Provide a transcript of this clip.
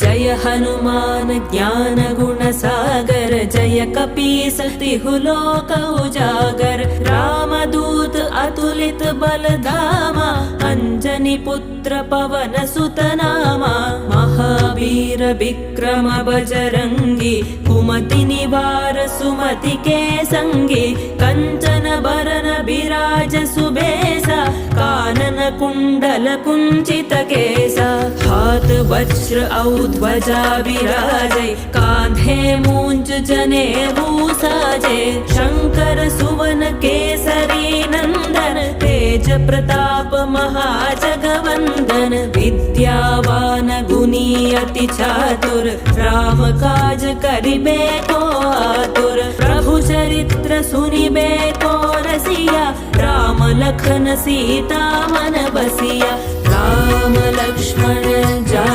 जय हनुमान ज्ञान गुण सागर जय कपीस तिहु लोक उजागर रामदूत अतुलित बल धामा अंजनी पुत्र पवन सुत नामा महावीर विक्रम बजरंगी कुमति निवार सुमति के संगी कंचन बरन विराज सुबेसा कानन कुंडल कुंचित केसा हाथ वज्र ध्वजा विराजै कांधे मूंज जनेऊ साजे शंकर सुवन केसरी नंदन तेज प्रताप महाजगवंदन विद्यावान गुणी अति चातुर राम काज करिबे को आतुर प्रभु चरित्र सुनिबे को रसिया राम लखन सीता मन बसिया राम लक्ष्मण जा